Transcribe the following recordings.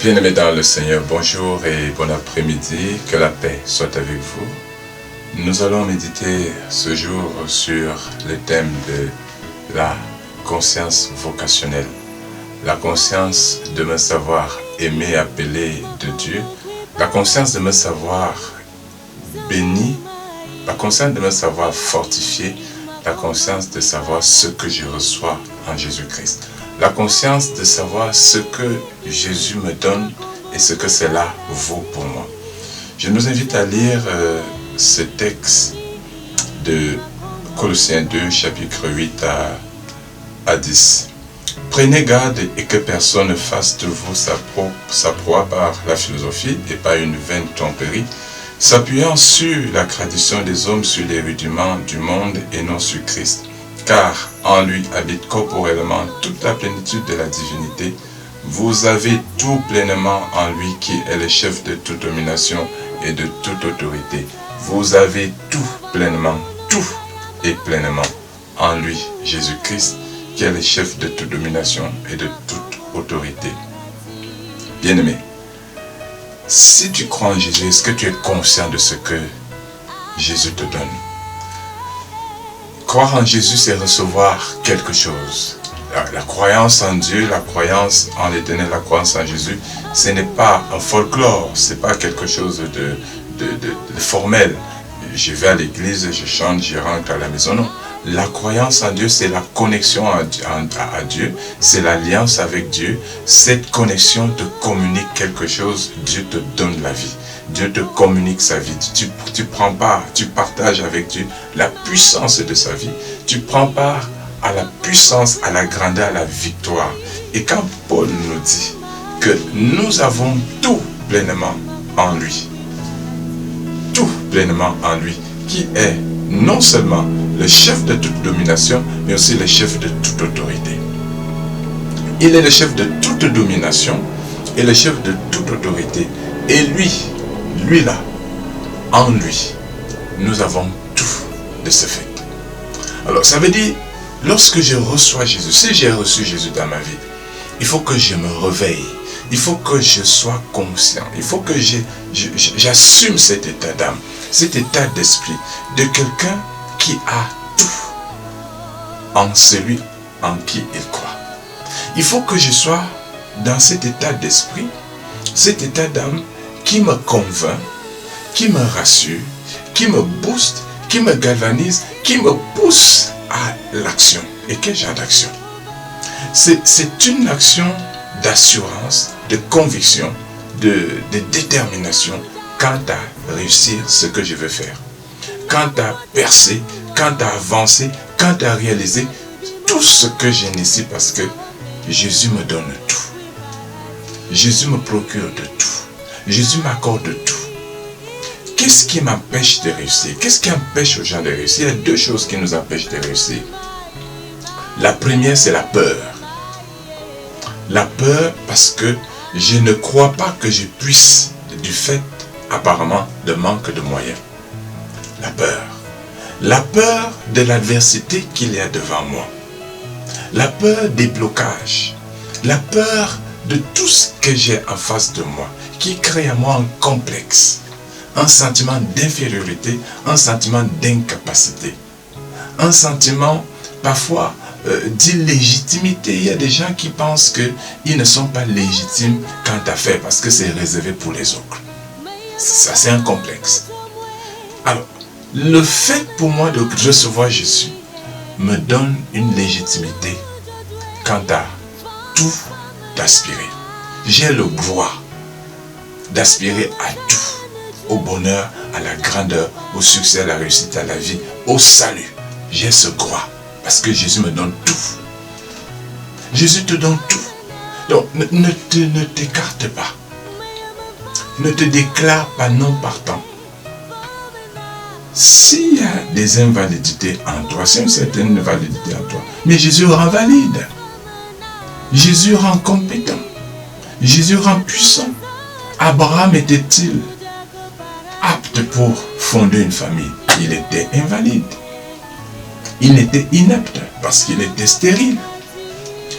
Bien-aimés dans le Seigneur, bonjour et bon après-midi, que la paix soit avec vous. Nous allons méditer ce jour sur le thème de la conscience vocationnelle. La conscience de me savoir aimé, appelé de Dieu. La conscience de me savoir béni. La conscience de me savoir fortifié. La conscience de savoir ce que je reçois en Jésus-Christ. La conscience de savoir ce que Jésus me donne et ce que cela vaut pour moi. Je nous invite à lire ce texte de Colossiens 2, chapitre 8 à 10. Prenez garde et que personne ne fasse de vous sa proie par la philosophie et par une vaine tromperie, s'appuyant sur la tradition des hommes, sur les rudiments du monde et non sur Christ. Car en lui habite corporellement toute la plénitude de la divinité. Vous avez tout pleinement en lui qui est le chef de toute domination et de toute autorité. Vous avez tout et pleinement en lui, Jésus-Christ, qui est le chef de toute domination et de toute autorité. Bien-aimé, si tu crois en Jésus, est-ce que tu es conscient de ce que Jésus te donne? Croire en Jésus, c'est recevoir quelque chose. La croyance en Dieu, la croyance en l'Éternel, la croyance en Jésus, ce n'est pas un folklore, ce n'est pas quelque chose de formel. Je vais à l'église, je chante, je rentre à la maison. Non. La croyance en Dieu, c'est la connexion à Dieu, c'est l'alliance avec Dieu. Cette connexion te communique quelque chose, Dieu te donne la vie. Dieu te communique sa vie. Tu prends part, tu partages avec Dieu la puissance de sa vie. Tu prends part à la puissance, à la grandeur, à la victoire. Et quand Paul nous dit que nous avons tout pleinement en lui, tout pleinement en lui, qui est non seulement le chef de toute domination, mais aussi le chef de toute autorité. Il est le chef de toute domination et le chef de toute autorité. Et lui là, en lui, nous avons tout de ce fait. Alors ça veut dire, lorsque je reçois Jésus, si j'ai reçu Jésus dans ma vie, il faut que je me réveille, il faut que je sois conscient, il faut que j'assume cet état d'âme, cet état d'esprit de quelqu'un qui a tout en celui en qui il croit. Il faut que je sois dans cet état d'esprit, cet état d'âme qui me convainc, qui me rassure, qui me booste, qui me galvanise, qui me pousse à l'action. Et quel genre d'action? C'est une action d'assurance, de conviction, de détermination quant à réussir ce que je veux faire. Quant à percer, quant à avancer, quant à réaliser tout ce que j'ai ici parce que Jésus me donne tout. Jésus me procure de tout. Jésus m'accorde tout. Qu'est-ce qui m'empêche de réussir? Qu'est-ce qui empêche aux gens de réussir? Il y a deux choses qui nous empêchent de réussir. La première, c'est la peur. La peur parce que je ne crois pas que je puisse, du fait apparemment de manque de moyens. La peur. La peur de l'adversité qu'il y a devant moi. La peur des blocages. La peur de tout ce que j'ai en face de moi, qui crée à moi un complexe, un sentiment d'infériorité, un sentiment d'incapacité, un sentiment parfois d'illégitimité. Il y a des gens qui pensent qu'ils ne sont pas légitimes quant à faire parce que c'est réservé pour les autres. Ça, c'est un complexe. Alors, le fait pour moi de recevoir Jésus me donne une légitimité quant à tout d'aspirer. J'ai le droit d'aspirer à tout, au bonheur, à la grandeur, au succès, à la réussite, à la vie, au salut. J'ai ce droit parce que Jésus me donne tout. Jésus te donne tout. Donc ne t'écarte pas. Ne te déclare pas non partant. S'il y a des invalidités en toi, c'est une certaine invalidité en toi, mais Jésus rend valide. Jésus rend compétent. Jésus rend puissant. Abraham était-il apte pour fonder une famille? Il était invalide. Il était inapte parce qu'il était stérile.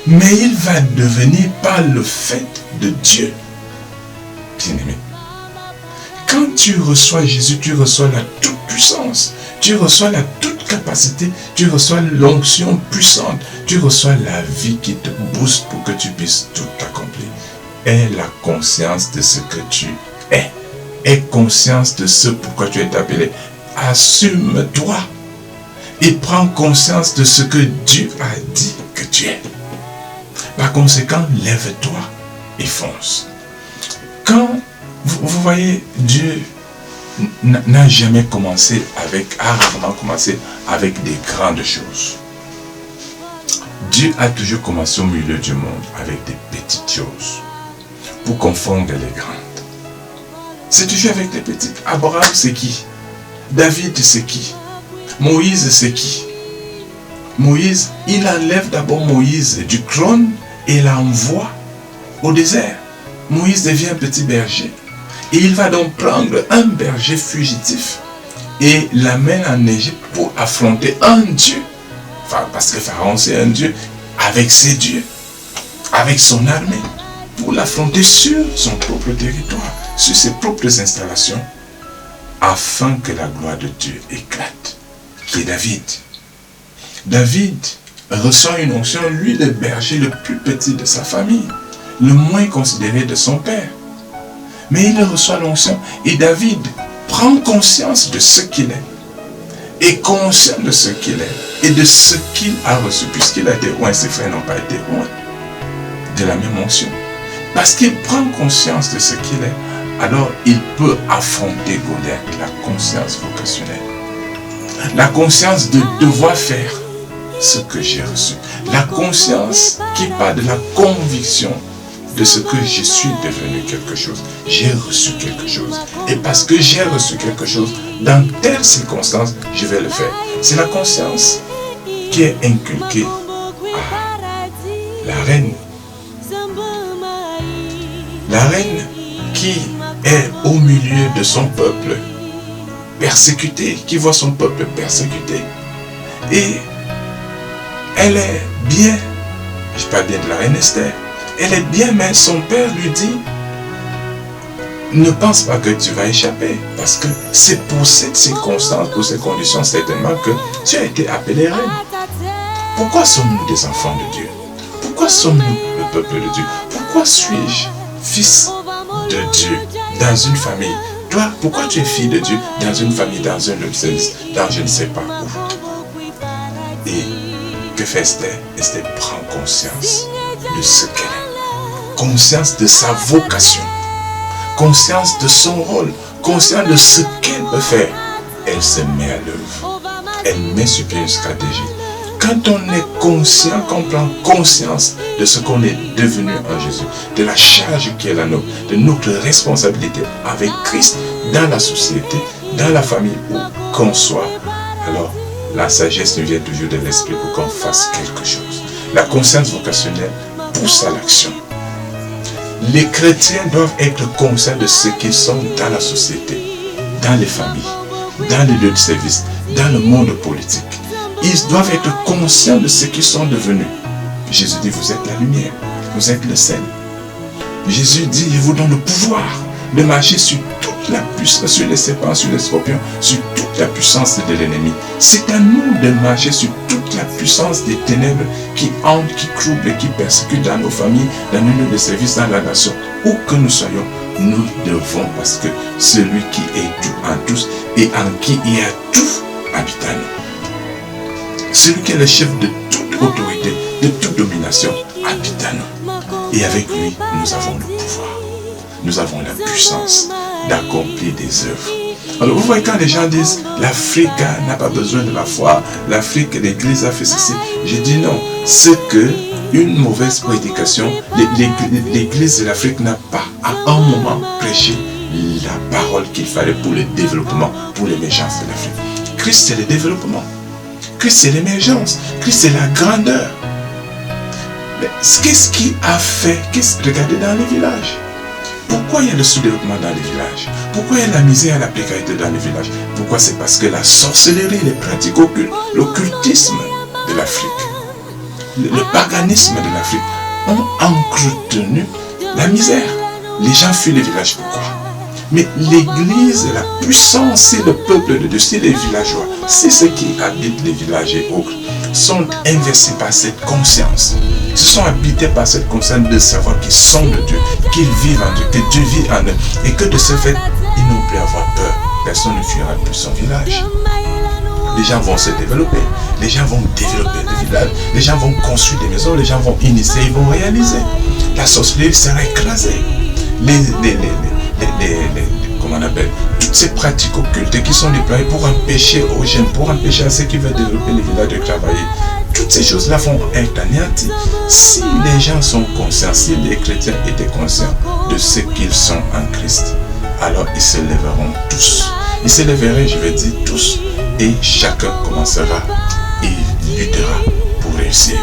Mais il va devenir par le fait de Dieu bien-aimé. Quand tu reçois Jésus, tu reçois la toute-puissance, tu reçois la toute-capacité, tu reçois l'onction puissante, tu reçois la vie qui te booste pour que tu puisses tout accomplir. Aie la conscience de ce que tu es. Aie conscience de ce pourquoi tu es appelé. Assume-toi et prends conscience de ce que Dieu a dit que tu es. Par conséquent, lève-toi et fonce. Quand vous voyez, Dieu n'a jamais commencé a rarement commencé avec des grandes choses. Dieu a toujours commencé au milieu du monde avec des petites choses pour confondre les grandes. C'est toujours avec les petites. Abraham, c'est qui? David, c'est qui? Moïse, c'est qui? Moïse, il enlève d'abord Moïse du trône et l'envoie au désert. Moïse devient un petit berger. Et il va donc prendre un berger fugitif et l'amène en Égypte pour affronter un Dieu. Enfin, parce que Pharaon, c'est un Dieu avec ses dieux, avec son armée, pour l'affronter sur son propre territoire, sur ses propres installations, afin que la gloire de Dieu éclate, qui est David. David reçoit une onction, lui, le berger le plus petit de sa famille, le moins considéré de son père. Mais il reçoit l'onction et David prend conscience de ce qu'il est. Et conscient de ce qu'il est et de ce qu'il a reçu, puisqu'il a été oint, ses frères n'ont pas été oints de la même onction. Parce qu'il prend conscience de ce qu'il est, alors il peut affronter Goliath, la conscience vocationnelle. La conscience de devoir faire ce que j'ai reçu. La conscience qui part de la conviction de ce que je suis devenu quelque chose. J'ai reçu quelque chose. Et parce que j'ai reçu quelque chose, dans telles circonstances, je vais le faire. C'est la conscience qui est inculquée à la reine. La reine qui est au milieu de son peuple persécuté, qui voit son peuple persécuté. Et elle est bien, je parle bien de la reine Esther, elle est bien, mais son père lui dit, ne pense pas que tu vas échapper, parce que c'est pour cette circonstance, pour ces conditions certainement que tu as été appelée reine. Pourquoi sommes-nous des enfants de Dieu? Pourquoi sommes-nous le peuple de Dieu? Pourquoi suis-je fils de Dieu dans une famille? Toi, pourquoi tu es fille de Dieu dans une famille, dans un lieu de service, dans je ne sais pas où? Et que fait Esther? Esther prend conscience de ce qu'elle est. Conscience de sa vocation, conscience de son rôle, conscience de ce qu'elle peut faire. Elle se met à l'œuvre. Elle met sur pied une stratégie. Quand on est conscient, qu'on prend conscience de ce qu'on est devenu en Jésus, de la charge qui est la nôtre, de notre responsabilité avec Christ dans la société, dans la famille, où qu'on soit, alors la sagesse nous vient toujours de l'esprit pour qu'on fasse quelque chose. La conscience vocationnelle pousse à l'action. Les chrétiens doivent être conscients de ce qu'ils sont dans la société, dans les familles, dans les lieux de service, dans le monde politique. Ils doivent être conscients de ce qu'ils sont devenus. Jésus dit, vous êtes la lumière, vous êtes le sel. Jésus dit, il vous donne le pouvoir de marcher sur toute la puissance, sur les serpents, sur les scorpions, sur toute la puissance de l'ennemi. C'est à nous de marcher sur toute la puissance des ténèbres qui hantent, qui troublent et qui persécutent dans nos familles, dans nos lieux de service, dans la nation. Où que nous soyons, nous devons, parce que celui qui est tout en tous et en qui il y a tout habite en nous. Celui qui est le chef de toute autorité, de toute domination, habite en nous. Et avec lui, nous avons le pouvoir. Nous avons la puissance d'accomplir des œuvres. Alors vous voyez, quand les gens disent l'Afrique n'a pas besoin de la foi, l'Afrique, l'Église a fait ceci, je dis non. C'est que une mauvaise prédication, l'Église de l'Afrique n'a pas à un moment prêché la parole qu'il fallait pour le développement, pour l'émergence de l'Afrique. Christ c'est le développement, Christ c'est l'émergence, Christ c'est la grandeur. Mais qu'est-ce qui a fait? Regardez dans les villages. Pourquoi il y a le sous-développement dans les villages? Pourquoi il y a la misère et la précarité dans les villages? Pourquoi? C'est parce que la sorcellerie, les pratiques occultes, l'occultisme de l'Afrique, le paganisme de l'Afrique ont entretenu la misère. Les gens fuient les villages. Pourquoi? Mais l'église, la puissance, c'est le peuple de Dieu, c'est les villageois, c'est ceux qui habitent les villages et autres, sont investis par cette conscience. Ils se sont habités par cette conscience de savoir qu'ils sont de Dieu, qu'ils vivent en Dieu, que Dieu vit en eux. Et que de ce fait, ils n'ont plus à avoir peur. Personne ne fuira plus son village. Les gens vont se développer, les gens vont développer le village, les gens vont construire des maisons, les gens vont initier, ils vont réaliser. La sorcellerie sera écrasée. Comment on appelle, toutes ces pratiques occultes qui sont déployées pour empêcher aux jeunes, pour empêcher à ceux qui veulent développer les villages de travailler, toutes ces choses-là vont être anéanties. Si les gens sont conscients, si les chrétiens étaient conscients de ce qu'ils sont en Christ, alors ils se lèveront tous. Ils se lèveraient, je vais dire tous, et chacun commencera et luttera pour réussir.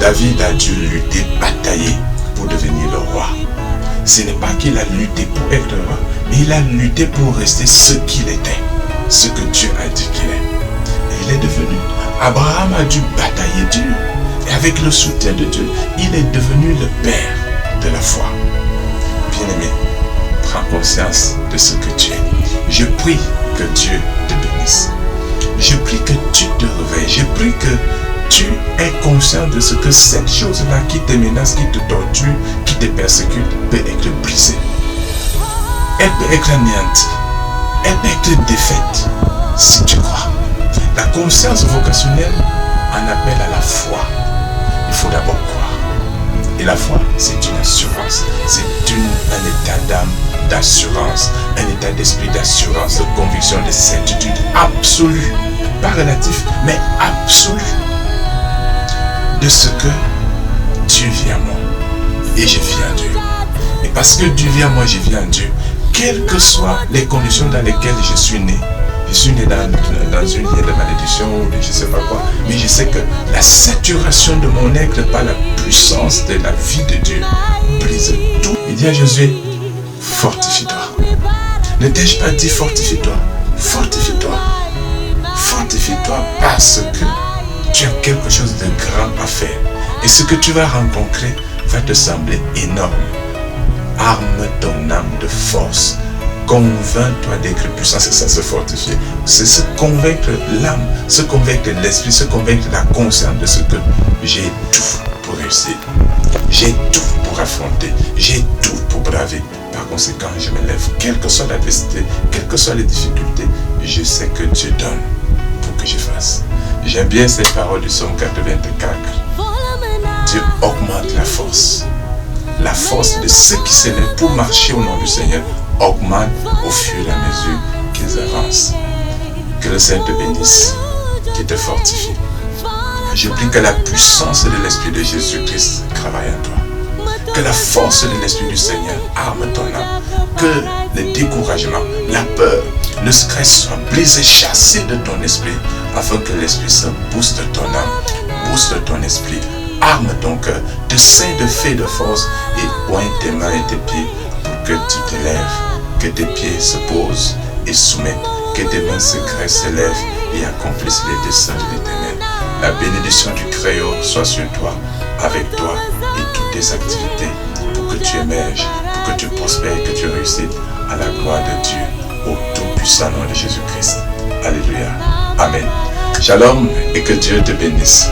David a dû lutter, batailler pour devenir le roi. Ce n'est pas qu'il a lutté pour être roi, mais il a lutté pour rester ce qu'il était, ce que Dieu a dit qu'il est. Et il est devenu. Abraham a dû batailler Dieu. Et avec le soutien de Dieu, il est devenu le père de la foi. Bien-aimé, prends conscience de ce que tu es. Je prie que Dieu te bénisse. Je prie que tu te réveilles. Je prie que tu es conscient de ce que cette chose-là qui te menace, qui te torture, qui te persécute, peut être brisée. Elle peut être anéantie. Elle peut être défaite, si tu crois. La conscience vocationnelle en appelle à la foi. Il faut d'abord croire. Et la foi, c'est une assurance. C'est un état d'âme, d'assurance, un état d'esprit d'assurance, de conviction, de certitude absolue. Pas relatif, mais absolue. De ce que Dieu vit en moi et je vis en Dieu. Et parce que Dieu vit en moi, je vis en Dieu, quelles que soient les conditions dans lesquelles je suis né dans une ligne de malédiction ou de je ne sais pas quoi, mais je sais que la saturation de mon être par la puissance de la vie de Dieu brise tout. Il dit à Josué, fortifie-toi. Ne t'ai-je pas dit fortifie-toi? Fortifie-toi. Fortifie-toi parce que tu as quelque chose de grand à faire. Et ce que tu vas rencontrer va te sembler énorme. Arme ton âme de force. Convainc-toi d'être puissant. C'est ça, se fortifier. C'est se convaincre l'âme, se convaincre l'esprit, se convaincre la conscience de ce que j'ai tout pour réussir. J'ai tout pour affronter. J'ai tout pour braver. Par conséquent, je me lève. Quelle que soit l'adversité, quelles que soient les difficultés, je sais que Dieu donne pour que je fasse. J'aime bien cette parole du psaume 84. Dieu augmente la force. La force de ceux qui s'élèvent pour marcher au nom du Seigneur augmente au fur et à mesure qu'ils avancent. Que le Seigneur te bénisse, qu'il te fortifie. Je prie que la puissance de l'Esprit de Jésus-Christ travaille en toi. Que la force de l'Esprit du Seigneur arme ton âme. Que le découragement, la peur, le stress soit brisé, chassé de ton esprit, afin que l'Esprit se booste ton âme, booste ton esprit, arme ton cœur, te ceint de feu et de force et pointe tes mains et tes pieds pour que tu te lèves, que tes pieds se posent et soumettent, que tes mains se graissent, se lèvent et accomplissent les desseins de l'Éternel. La bénédiction du Créateur soit sur toi, avec toi et toutes tes activités, pour que tu émerges, pour que tu prospères et que tu réussisses à la gloire de Dieu, au tout-puissant nom de Jésus-Christ. Alléluia. Amen. Shalom et que Dieu te bénisse.